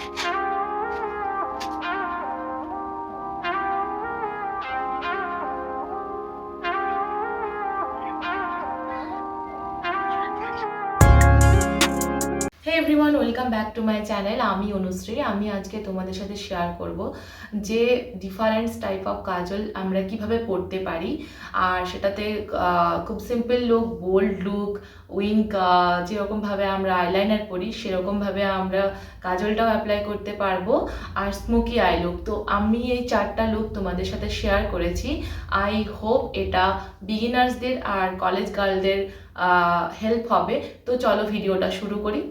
Hey everyone, welcome back to my channel. আমি অনুশ্রী। আমি আজকে তোমাদের সাথে শেয়ার করব যে ডিফারেন্ট টাইপ অফ কাজল আমরা কিভাবে পড়তে পারি, আর সেটাতে খুব simple look, bold look, wink, যেরকমভাবে আমরা আইলাইনার পরি সেরকমভাবে আমরা কাজলটাও অ্যাপ্লাই করতে পারবো, আর স্মোকি আই লুক। তো আমি এই চারটা লুক তোমাদের সাথে শেয়ার করেছি। আই হোপ এটা বিগিনার্সদের আর কলেজ গার্লদের হেল্প হবে। তো চলো ভিডিওটা শুরু করি।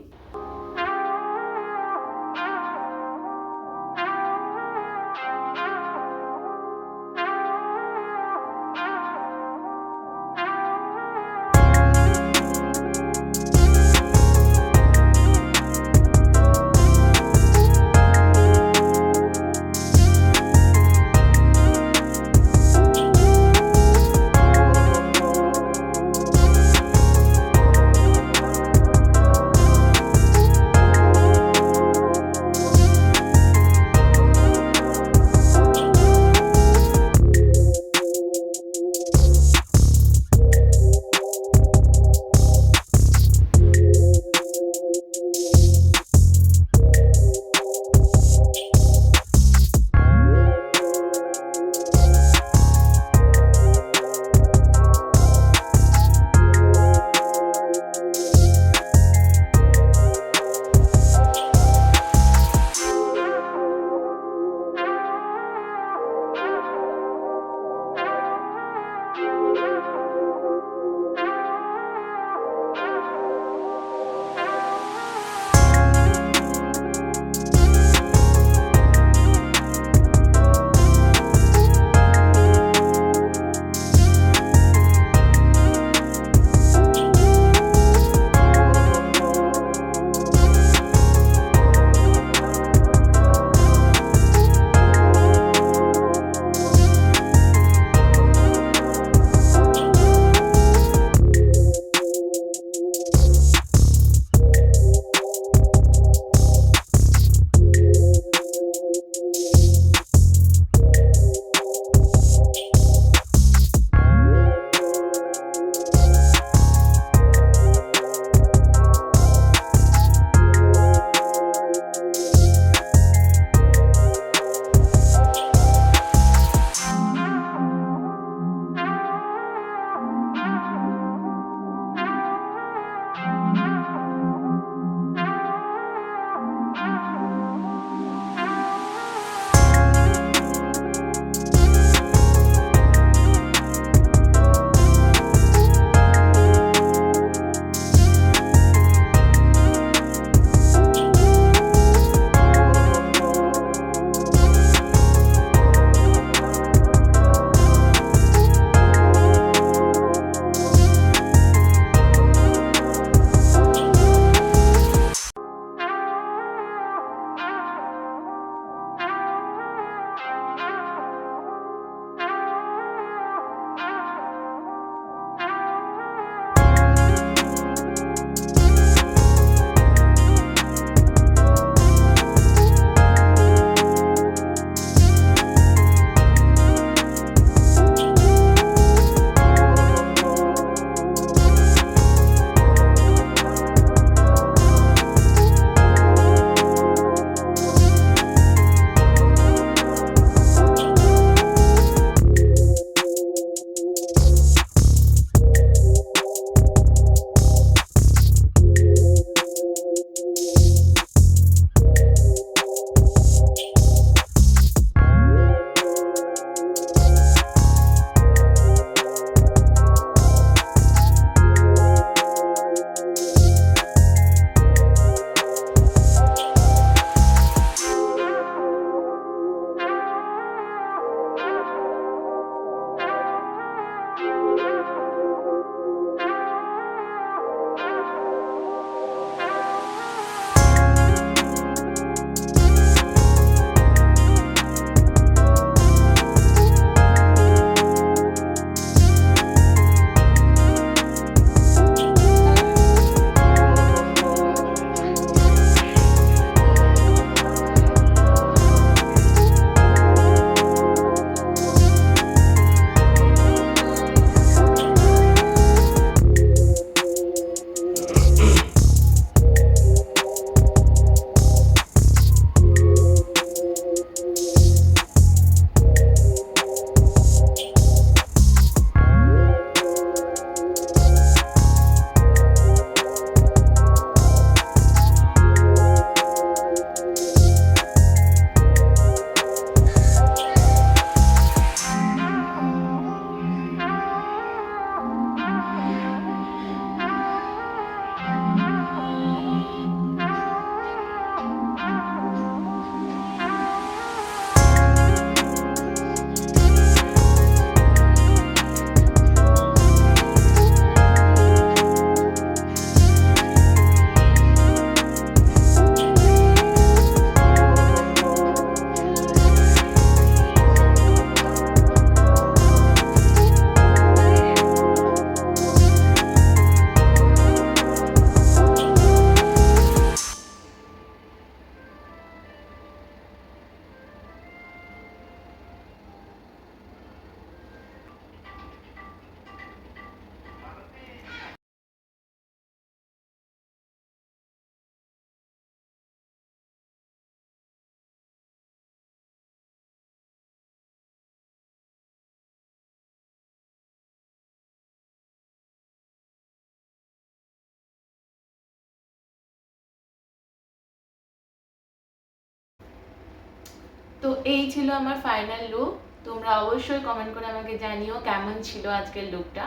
তো এই ছিল আমার ফাইনাল লুক। তোমরা অবশ্যই কমেন্ট করে আমাকে জানিও কেমন ছিল আজকের লুকটা,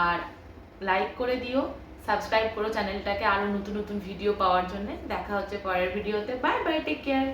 আর লাইক করে দিও, সাবস্ক্রাইব করো চ্যানেলটাকে আরো নতুন নতুন ভিডিও পাওয়ার জন্য। দেখা হচ্ছে পরের ভিডিওতে। Bye bye, take care.